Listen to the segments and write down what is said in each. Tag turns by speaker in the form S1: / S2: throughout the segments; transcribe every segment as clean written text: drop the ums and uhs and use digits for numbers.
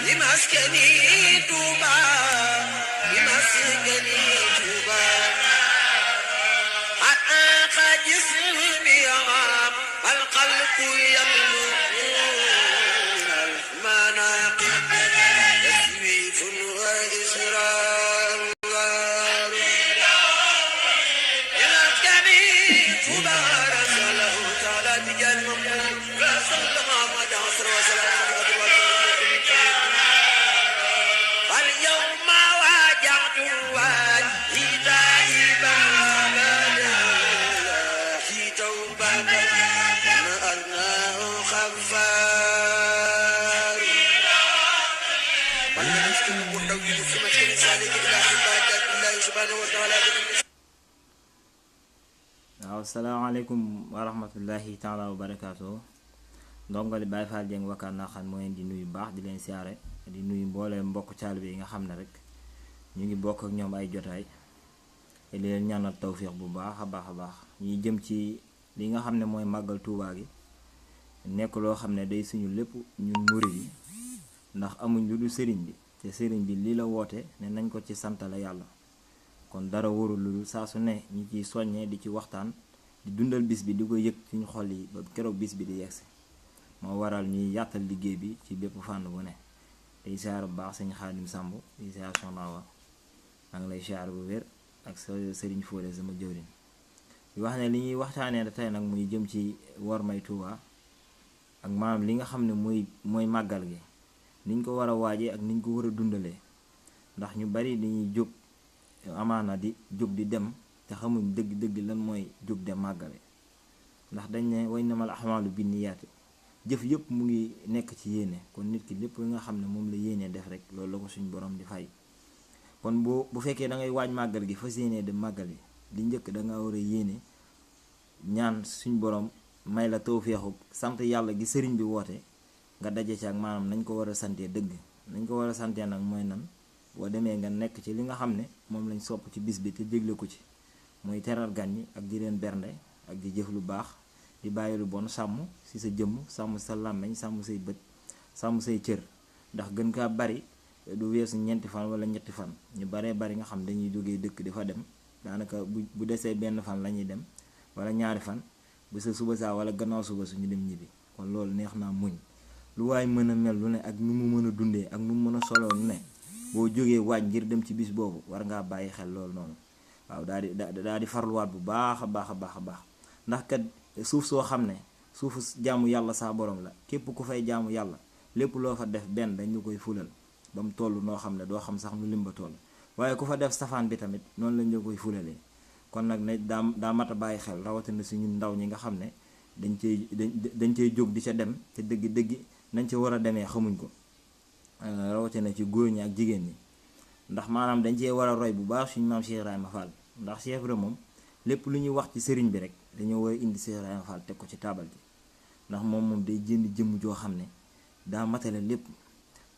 S1: لمسكني طوبى لمسكني طوبى حقق جسمي والقلب يملو المناقب تسويف وإسرار لمسكني طوبى رسول الله تعالى بجل مقبول رسول الله محمد عصر وسلام اليوم واجعت وجهي تائبا في توبة أرناه خفار والنسكن والتوحيد في مسكن سالك إلى عبادة الله سبحانه وتعالى.
S2: waaw salaamaaleykum wa rahmatullahi taala wa barakaatu ndongali Baye Fall Dieng Wakana Naxane moo leen di nuyu baax di leen siyaare di nuyu mbooleem mbokk taalibe yi nga xam ne rek ñu ngi bokk ak ñoom ay jotaay di leen ñaanal tawfiix bu baax a baax ñuy jëm ci li nga xam ne mooy màggal Tuubaa gi nekk loo xam ne day suñu lépp ñun murid yi ndax amuñ lu dul sëriñ bi te sëriñ bi lii la woote ne nañ ko ci santale yàlla kon dara warul lu saa su ne ñi ciy soññee di ci waxtaan di dundal bis bi di ko yëg suñu xol yi ba keroog bis bi di yegsi moo waral ñuy yàttal liggéey bi ci bépp fànn bu ne tey siyaar bu baax sëñ Xaadim Samb di siyaar Soxna Awa maa ngi lay siyaar bu wér ak sa sëriñ Fóode sama jëwriñ di wax ne li ñuy waxtaanee tey nag muy jëm ci wormay Tuubaa ak maanaam li nga xam ne mooy màggal gi niñ ko war a waajee ak niñ ko war a dundalee ndax ñu bari dañuy jóg amaana di jóg di dem te xamuñ dëgg-dëgg lan mooy jóg dem màggale ndax dañ ne way namal ahmaalu binniyaati jëf yëpp mu ngi nekk ci yéene kon nit ki lépp li nga xam ne moom la yéene def rek loolu la ko suñ borom di fay kon bu fekkee da ngay waaj màggal gi fas yéene dem màggal yi li njëkk da nga war a yéene ñaan suñ borom may la tawfeexu sant yàlla gi sëriñ bi woote nga daje ci ak maanaam nañ ko war a santee dëgg nañ ko war a santee nag mooy nan boo demee nga nekk ci li nga xam ne moom lañ sopp ci bis bi te dégle ko ci mooy teral gan ñi ak di leen bernde ak di jëf lu baax di bàyyi lu bon sàmm ci sa jëmm sàmm sa làmmeñ sàmm say bët sàmm say cër ndax gën kaa bari du weesu ñeenti fan wala ñetti fan ñu baree bari nga xam dañuy jógee dëkk di fa dem daanaka bu desee benn fan la ñuy dem wala ñaari fan bu sa suba saa wala gannaaw suba su ñu dem ñibbi kon loolu neex naa muñ lu waay mën a mel lu ne ak nu mu mën a dundee ak nu mu mën a soloo lu ne boo jógee waaj ngir dem ci bis boobu war ngaa bàyyi xel loolu noonu waaw daal di farluwaat bu baax a baax ndax kat suuf soo xam ne suufu jaamu yàlla saa borom la képp ku fay jaamu yàlla lépp loo fa def benn dañ la koy fulal ba mu toll noo xam ne doo xam sax nu lim ba toll waaye ku fa def safaan bi tamit noonu lañ la koy fulalee kon nag ne daa mat a bàyyi xel rawatina si ñun ndaw ñi nga xam ne dañ cey jóg di ca dem te dëgg nañ ca war a demee xamuñ ko rawatina ci góor ñi ak jigéen ñi ndax maanaam dañ cee war a roy bu baax suñu maam Cheikh Ibrahima Fall ndax Cheikh Ibrahima moom lépp lu ñuy wax ci sëriñ bi rek dañoo war a indi Cheikh Ibrahima Fall teg ko ci taabal ji ndax moom day jënd jëmm joo xam ne daa matale lépp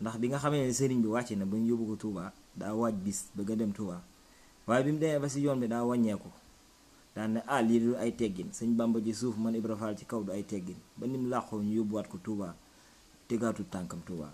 S2: ndax bi nga xamee ne sëriñ bi wàcce na ba ñu yóbbu ko Touba daa waaj bis bëgg a dem Touba waaye bi mu demee ba si yoon bi daa wàññeeku daan ne lii du ay teggin sëñ Bamba ji suuf man Ibra Fall ci kaw du ay teggin ba nim làqoo ñu yóbbuwaat ko Touba tegaatu tànkam Touba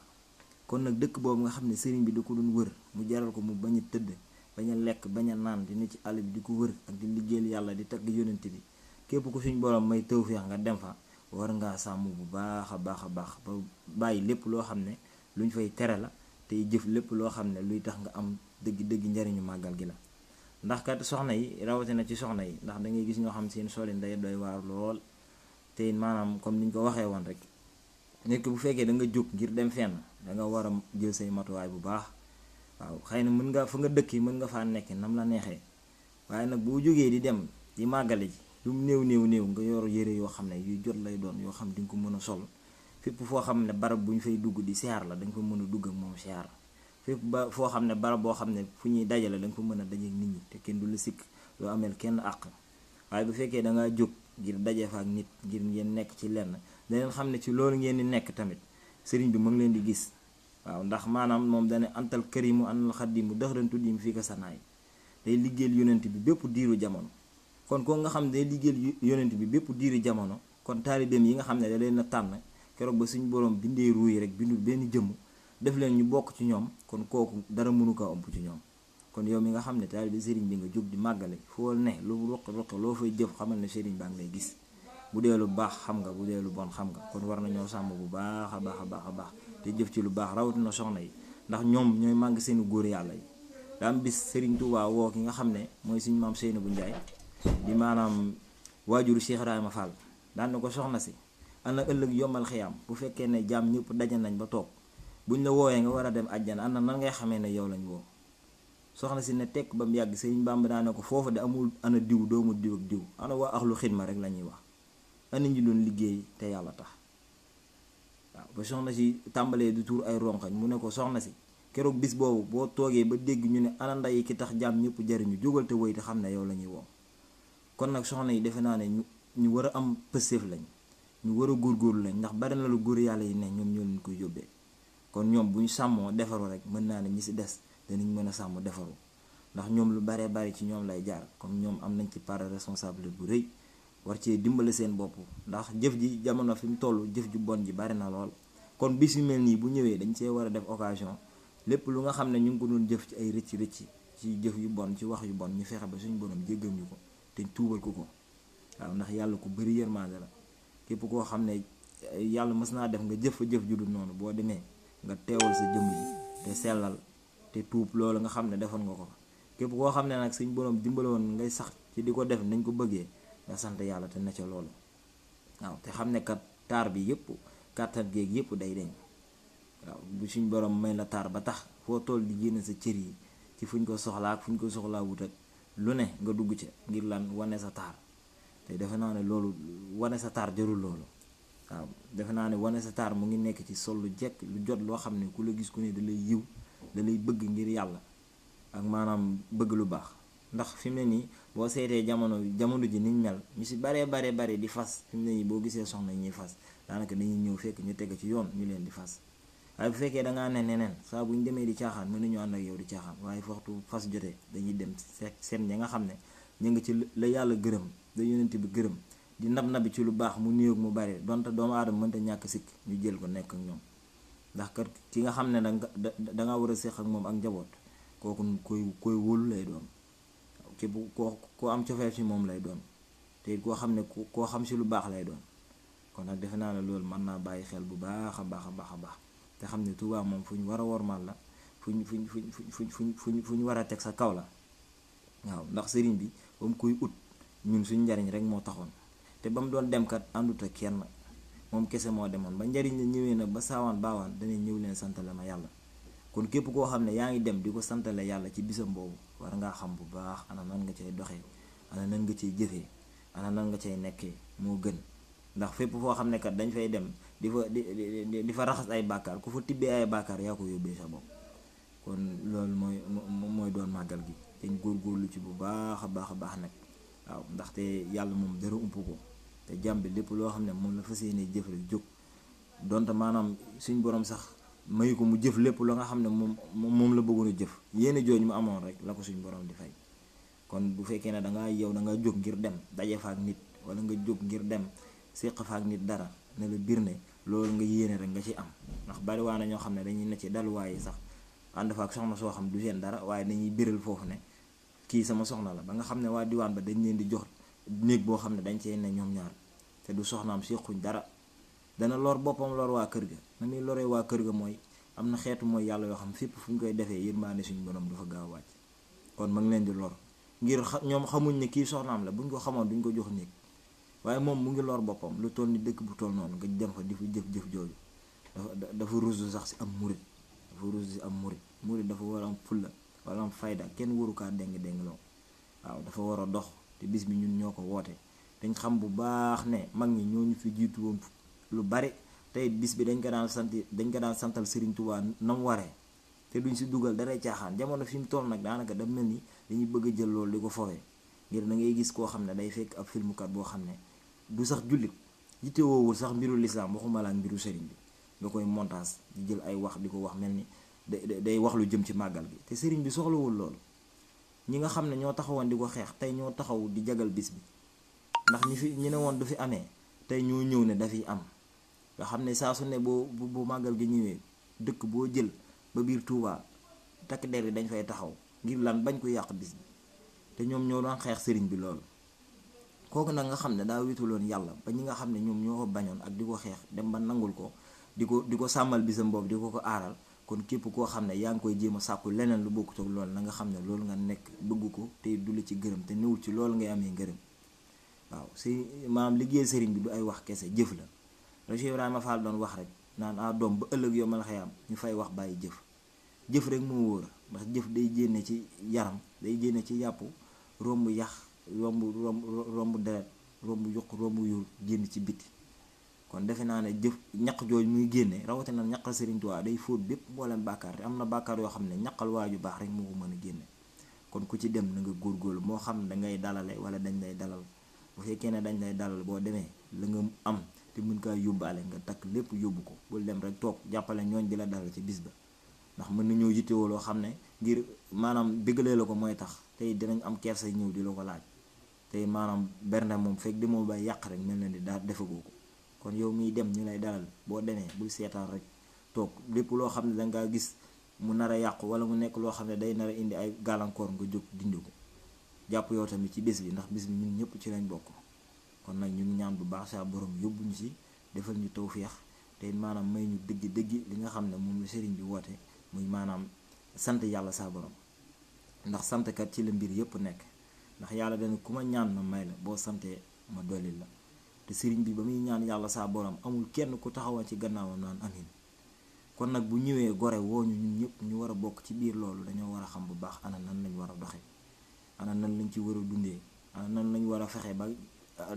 S2: kon nag dëkk boobu nga xam ne sëriñ bi da ko doon wër mu jaral ko mu bañ a tëdd bañ a lekk bañ a naan di ne ci àll bi di ko wër ak di liggéeyal yàlla di tagg yonent bi képp ku suñ borom may tawfeex nga dem fa war ngaa sàmm bu baax a baax ba bàyyi lépp loo xam ne luñ fay tere la tey jëf lépp loo xam ne luy tax nga am dëgg njariñu màggal gi la ndax kat soxna yi rawatina ci soxna yi ndax da ngay gis ñoo xam seen solin day doy waar lool te maanaam comme niñ ko waxee woon rek nit ki bu fekkee da nga jóg ngir dem fenn da nga war a jël say matuwaay bu baax waaw xëy na mën nga fa nga dëkk mën nga faa nekk nam la neexee waaye nag boo jógee di dem di màggale ji lu mu néew nga yor yére yoo xam ne yuy jot lay doon yoo xam di nga ko mën a sol fépp foo xam ne barab bu ñu fay dugg di siyaar la da nga fa mën a dugg ak moom siyaar fépp ba foo xam ne barab boo xam ne fu ñuy dajale da nga fa mën a dajeek nit ñi te kenn du la sikk loo ameel kenn àq waaye bu fekkee da ngaa jóg ngir daje fa ak nit ngir ngeen nekk ci lenn daneen xam ne ci loolu ngeen di nekk tamit sëriñ bi mu ngi leen di gis waaw ndax maanaam moom dane antal karimu anal xaddimu dëxërantu dim fii ka sanaay day liggéeyal yonent bi bépp diiru jamono kon ko nga xam ne day liggéeyal yonent bi bépp diiru jamono kon taalibeem yi nga xam ne da leen a tànn keroog ba suñu borom bindee ruuy rek bindul benn jëmm def leen ñu bokk ci ñoom kon kooku dara mënu ko ëmp ci ñoom. kon yow mi nga xam ne taalibe sëriñ bi nga jóg di màggale foo ne lu ruq loo fay jëf xamal ne sëriñ baa ngi lay gis bu dee lu baax xam nga bu dee lu bon xam nga kon war nañoo sàmm bu baax a baax te jëf ci lu baax rawatina soxna yi ndax ñoom ñooy màgg seeni góor yàlla yi. daa am bis sëriñ Tuubaa woo ki nga xam ne mooy suñu maam Seynabou Njaay di maanaam waajuru Cheikh Ibrahima Fall daan na ko soxna si ana ëllëg yombal xiyaam bu fekkee ne jaam ñëpp daje nañ ba toog buñ la woowee nga war a dem àjjana ana nan ngay xamee ne yow lañ woo. soxna si ne tekk ba mu yàgg sëriñ Bàmba daa ne ko foofu de amul ana diw doomu diw ak diw ana waa axlu xidma rek la ñuy wax ana ñi doon liggéey te yàlla tax. waaw ba soxna si tàmbalee du tuur ay ronkañ mu ne ko soxna si keroog bis boobu boo toogee ba dégg ñu ne ana nday ki tax jaam ñëpp jariñu jógal te woy te xam ne yow la ñuy woo. kon nag soxna yi defe naa ne ñu war a am pëstéef lañ ñu war a góorgóorlu lañ ndax bari na lu góor yàlla yi ne ñoom ñoo leen koy yóbbee kon ñoom bu ñu sàmmoo defaru rek mën naa ne ñi si des danañ mën a sàmm defaru ndax ñoom lu baree bari ci ñoom lay jaar comme ñoom am nañ ci part de responsabilité bu rëy war cee dimbale seen bopp ndax jëf ji jamono fi mu toll jëf ju bon ji bari na lool. kon bis yu mel nii bu ñëwee dañ see war a def occasion lépp lu nga xam ne ñu ngi ko doon jëf ci ay rëcc ci jëf yu bon ci wax yu bon ñu fexe ba suñu borom jéggal ñu ko te tuubal ko waaw ndax yàlla ku bëri yërmande la képp koo xam ne yàlla mës naa def nga jëf fa jëf ju dul noonu boo demee nga teewal sa jëmm ji te sellal te tuub loolu nga xam ne defoon nga ko fa képp koo xam ne nag suñ borom dimbale woon ngay sax ci di ko def nañ ko bëggee nga sant yàlla te ne ca loolu waaw te xam ne kat taar bi yëpp kàttan géeg yëpp day deñ waaw bu suñ borom may la taar ba tax foo toll di génn sa cër yi ci fuñ ko soxlaa ak fuñ ko soxlaa wut ak lu ne nga dugg ca ngir lan wane sa taar te defe naa ne loolu wane sa taar jarul loolu waaw defe naa ne wane sa taar mu ngi nekk ci sol lu jekk lu jot loo xam ne ku la gis ku ne da lay yiw da lay bëgg ngir yàlla ak maanaam bëgg lu baax ndax fi mu ne nii boo seetee jamono ji niñ mel ñu si bare di fas fi mu ne nii boo gisee soxna ñuy fas daanaka dañuy ñëw fekk ñu teg ci yoon ñu leen di fas waaye bu fekkee dangaa ne neneen saa bu ñu demee di caaxaan mën nañu ànd ak yow di caaxaan waaye waxtu fas jotee dañuy dem seen ña nga xam ne ñu ngi ci la yàlla gërëm la yonent bi gërëm di nabi ci lu baax mu néew mu bari donte doomu aadama mënta ñàkk sikk ñu jël ko nekk ak ñoom ndax kat ki nga xam ne danga war a séq ak moom ak njaboot kooku koy wóolu lay doon képp koo am cofeel ci moom lay doon te koo xam ne koo xam ci lu baax lay doon kon nag defe naa ne loolu mën naa bàyyi xel bu baax a baax te xam ne Tuubaa moom fu ñu war a wormaal la fu ñu war a teg sa kaw la waaw ndax sëriñ bi ba mu koy ut ñun suñ njariñ rek moo taxoon te ba mu doon dem kat àndut ak kenn moom kese moo demoon ba njariñ la ñëwee na ba saawaan baawaan danay ñëw leen santale ma yàlla kon képp koo xam ne yaa ngi dem di ko santale yàlla ci bisam boobu war ngaa xam bu baax ana nan nga cay doxee ana nan nga cay jëfee ana nan nga cay nekkee moo gën ndax fépp foo xam ne kat dañ fay dem di fa raxas ay bàkkaar ku fa tibbee ay bàkkaar yaa ko yóbbee sa bopp kon loolu mooy doon màggal gi te ñu góorgóorlu ci bu baax a baax nag waaw ndaxte yàlla moom dara ump ko te jàmm bi lépp loo xam ne moom la fas yéene jëf rek jóg donte maanaam suñ borom sax mayu ko mu jëf lépp la nga xam ne moom la bëggoon a jëf yéene jooju mu amoon rek la ko suñ borom di fay kon bu fekkee ne da ngaa jóg ngir dem daje fa ak nit wala nga jóg ngir dem séq fa ak nit dara ne la biir ne loolu nga yéene rek nga ci am ndax bari waa na ñoo xam ne dañuy ne ci daluwaay yi sax ànd fa ak soxna soo xam du seen dara waaye dañuy biral foofu ne kii sama soxna la ba nga xam ne waa diwaan ba dañ leen di jox néeg boo xam ne dañ cee ne ñoom ñaar te du soxnaam séquñ dara dana lor boppam lor waa kër ga na muy loree waa kër ga mooy am na xeetu mooy yàlla yoo xam fépp fu ñu koy defee yërmaande suñu borom du fa gaaw a wàcc kon ma ngi leen di lor ngir ñoom xamuñ ne kii soxnaam la buñ ko xamoon duñ ko jox néeg waaye moom mu ngi lor boppam lu toll ni dëkk bu toll noonu nga dem fa di fa jëf jooju dafa rusu sax si am murit murit dafa war a am fulla wala am fayda kenn waru kaa déng loo waaw dafa war a dox te bis bi ñun ñoo ko woote dañ xam bu baax ne mag ñi ñoo ñu fi jiitu woon lu bari tey bis bi dañ ko daan santal Serigne Touba na mu waree te duñ si dugal daray caaxaan jamono fi mu toll nag daanaka da mel ni dañuy bëgg a jël loolu di ko fowee ngir da ngay gis koo xam ne day fekk ab filmukat boo xam ne du sax jullit yittewoowul sax mbiru lislaam waxuma la ak mbiru sëriñ bi nga koy montage di jël ay wax di ko wax mel ni day wax lu jëm ci màggal gi te sëriñ bi soxlawul loolu ñi nga xam ne ñoo taxawoon di ko xeex tey ñoo taxaw di jagal bis bi ndax ñi ne woon du fi amee tey ñoo ñëw ne dafiy am nga xam ne saa su ne bu màggal gi ñëwee dëkk boo jël ba biir Touba takk der yi dañ fay taxaw ngir lan bañ ko yàq bis bi te ñoom ñoo doon xeex sëriñ bi loolu. kooku nag nga xam ne daa wéetuloon yàlla ba ñi nga xam ne ñoom ñoo ko bañoon ak di ko xeex dem ba nangul ko di ko sàmmal bisam boobu di ko aaral, kon képp koo xam ne yaa ngi koy jéem a sàkku leneen lu bokkut ak loolu na nga xam ne loolu nga nekk bëgg ko te du la ci gërëm te newul ci loolu ngay amee ngërëm. waaw si maanaam liggéey sëriñ bi du ay wax kese, jëf la. Cheikh Ibrahima Fall doon wax rek naan doom ba ëllëg yomal xëyaam ñu fay wax bàyyi jëf rek moo wóor, ndax jëf day génne ci yaram, day génne ci yàpp, romb yax, romb deret, romb yuq, romb yuur, génn ci biti. kon defe naa ne jëf ñaq jooju muy génne rawatina ñaqal Sëriñ Tuubaa day fóot bépp mboolem bàkkaar te am na bàkkaar yoo xam ne ñaqal waaju baax rek moo ko mën a génne. kon ku ci dem na nga góorgóorlu, moo xam ne dangay dalale wala dañ lay dalal. bu fekkee ne dañ lay dalal boo demee la nga am te mën kaa yóbbaale nga takk lépp yóbbu ko, bul dem rek toog jàppale ñooñ di la dalal ci bis ba, ndax mën nañoo yittewoo loo xam ne ngir maanaam béggalee la ko mooy tax tey dinañ am kersa ñëw di la ko laaj tey maanaam bernde moom fekk demoo bay yàq rek mel na ni daa defagoo ko. kon yow miy dem ñu lay dalal boo demee bul seetaan rek toog, lépp loo xam ne dangaa gis mu nar a yàqu wala mu nekk loo xam ne day nar a indi ay gàllankoor nga jóg dindi ko, jàpp yow tamit ci bés bi, ndax bés bi ñun ñëpp ci lañ bokk. kon nag ñu ngi ñaan bu baax saa borom yóbbu ñu si, defal ñu tawféex te maanaam may ñu dëgg li nga xam ne moom la sëriñ bi woote, muy maanaam sant yàlla saa borom, ndax santkat ci la mbir yëpp nekk. ndax yàlla dana ku ma ñaan ma may la, boo santee ma dolli la. te sëriñ bi ba muy ñaan yàlla saa borom amul kenn ku taxawoon ci gannaawam naan amin. kon nag bu ñëwee gore woo ñu ñun ñëpp ñu war a bokk ci biir loolu, dañoo war a xam bu baax ana nan lañ war a doxee, ana nan lañ ci war a dundee, ana nan lañ war a fexe ba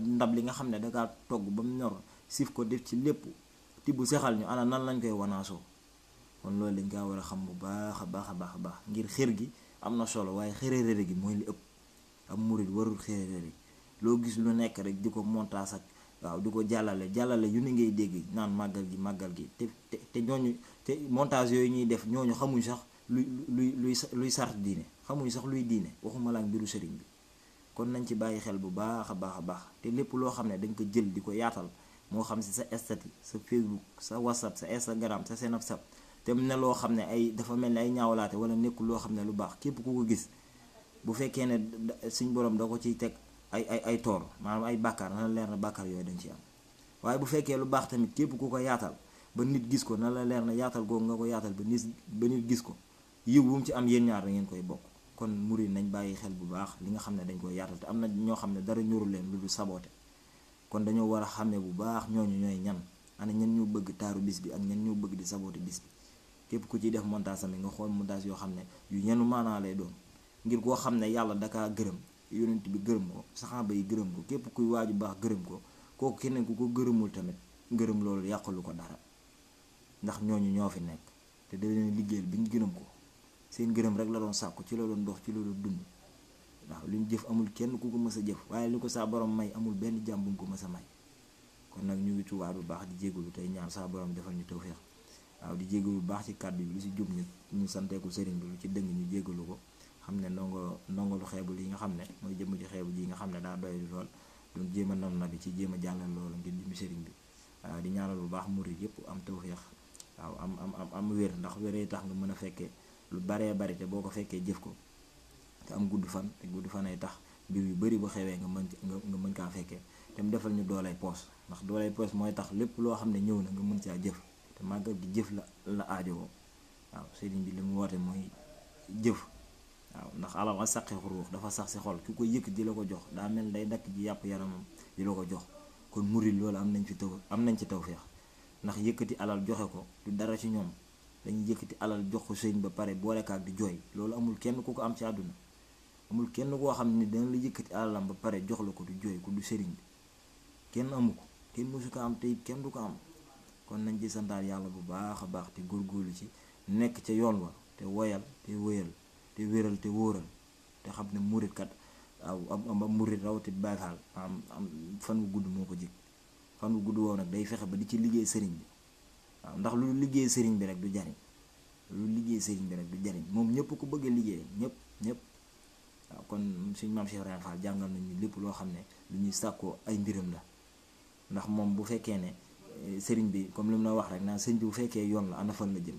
S2: ndab li nga xam ne dangaa togg ba mu ñor siif ko def ci lépp tibb sexal ñu, ana nan lañ koy wanaasoo. kon loolu dañ kaa war a xam bu baax a baax ngir xër gi am na solo, waaye xërërëre gi mooy li ëpp. am murit warul xërërëre, loo gis lu nekk rek di ko montaas ak waaw di ko jàllale yu ni ngay dégg naan màggal gi te ñooñu te montage yooyu ñuy def ñooñu xamuñ sax luy sart diine, xamuñ sax luy diine, waxuma la ak mbiru sëriñ bi. kon nañ ci bàyyi xel bu baax a baax te lépp loo xam ne dañ ko jël di ko yaatal, moo xam si sa statut, sa Facebook, sa WhatsApp, sa Instagram, sa Snapchat, te mu ne loo xam ne ay dafa mel ni ay ñaawlaate wala nekkul loo xam ne lu baax, képp ku ko gis bu fekkee ne suñ borom da ko ciy teg ay toor, maanaam ay bàkkaar, na la leer na bàkkaar yooyu dañ ci am. waaye bu fekkee lu baax tamit képp ku ko yaatal ba nit gis ko, na la leer na yaatal googu nga ko yaatal ba nit gis ko, yiw bu mu ci am yéen ñaar da ngeen koy bokk. kon murid nañ bàyyi xel bu baax li nga xam ne dañ koy yaatal, te am na ñoo xam ne dara ñurul leen lu dul saboote. kon dañoo war a xàmme bu baax ñooñu ñooy ñan, ana ñan ñoo bëgg taaru bis bi ak ñan ñoo bëgg di saboote bis bi. képp ku ciy def montage tamit nga xool montage yoo xam ne yu ñenu maanaa lay doon, ngir koo xam ne yàlla dakaa gërëm, yonent bi gërëm ko, saxaaba yi gërëm ko, képp kuy waaju baax gërëm ko, kooku keneen ku ko gërëmul tamit ngërëm loolu yàqalu ko dara, ndax ñooñu ñoo fi nekk te da leen liggéeyal bi ñu gërëm ko, seen gërëm rek la doon sàkku, ci la doon dox, ci la doon dund. waaw li ñu jëf amul kenn ku ko mës a jëf, waaye li ko saa borom may amul benn jàmm bu mu ko mës a may. kon nag ñu ngi tubaab bu baax di jégalu tey ñaan saa borom defal ñu tawfeex. waaw di jégalu bu baax ci kàddu bi lu si jub ñu santeeku sëriñ bi, lu ci dëng ñu jégalu ko, xam ne ndongo lu xeebul yi nga xam ne mooy jëmm ci xeebu ji nga xam ne daa doy lool, doon jéem a nam na bi ci jéem a jàllal loolu ngir jëmmi sëriñ bi. waaw di ñaanal bu baax murid yëpp am tawfeex, waaw am wér, ndax wéree tax nga mën a fekkee lu baree bari te boo ko fekkee jëf ko, te am gudd fan, te gudd fan ay tax mbir yu bari bu xewee nga mën kaa fekkee. te mu defal ñu doolay poos, ndax doolay poos mooy tax lépp loo xam ne ñëw na nga mën caa jëf, te màggal gi jëf la aajowoo. waaw sëriñ bi li mu woote mooy jëf. waaw ndax alal a saqi xuruux dafa sax si xol, ki ko yëkk di la ko jox daa mel day dakk ji yàpp yaramam di la ko jox. kon murid loolu am nañ ci tawfeex, ndax yëkkati alal joxe ko du dara ci ñoom, dañuy yëkkati alal jox ko sëriñ ba pare boolekaak di jooy. loolu amul kenn ku ko am ci àdduna, amul kenn koo xam ne dana la yëkkati alalam ba pare jox la ko du jooy, ko du sëriñ bi, kenn amu ko, kenn mësu ko am te it kenn du ko am. kon nañ ci santaat yàlla bu baax a baax te góorgóorlu ci nekk ca yoon wa, te woyal te wéyal te wéral te wóoral, te xam ne murit kat am murit rawati Baay Faal am fan wu gudd moo ko jig. fan wu gudd woow nag day fexe ba di ci liggéey sëriñ bi. waaw ndax lu liggéey sëriñ bi rek du jariñ, moom ñëpp ko bëgg a liggéey, ñëpp. waaw kon suñu maam Cheikh Ibrahima Fall jàngal nañu lépp loo xam ne lu ñuy sàkkoo ay mbiram la. ndax moom bu fekkee ne sëriñ bi comme li mu la wax rek naan sëriñ bi bu fekkee yoon la ana fan la jëm,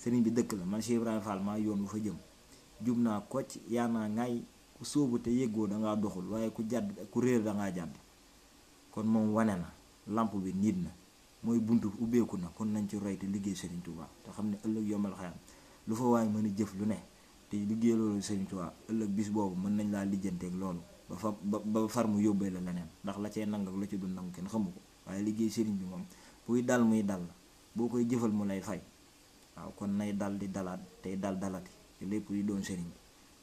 S2: sëriñ bi dëkk la man Cheikh Ibrahima Fall maa yoon wu fa jëm jub naa kocc yaa naa ngay ku sóobu te yëggoo dangaa doxul waaye ku jàdd ku réer dangaa jàdd kon moom wane na lamp bi nit na mooy buntu ubbeeku na kon nañ ci roy te liggéey Sëriñ Tuubaa te xam ne ëllëg yombal xayam lu fa waay mën a jëf lu ne te liggéey loolu Sëriñ Tuubaa ëllëg bis boobu mën nañ laa lijjanteeg loolu ba far mu yóbbee la leneen ndax la cee nang ak la ci du nangu kenn xamu ko waaye liggéey sëriñ bi moom buy dal muy dal boo koy jëfal mu lay fay waaw kon nay dal di dalaat tey dalati te lépp yi doon sëriñ bi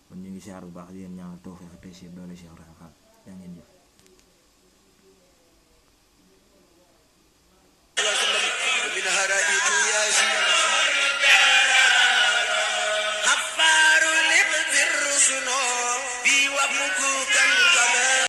S2: kon ñu ngi siyaar bu baax di leen ñaanal tawfeex tey si doole Cheikh Ibrahima Fall yaa ngeen jëf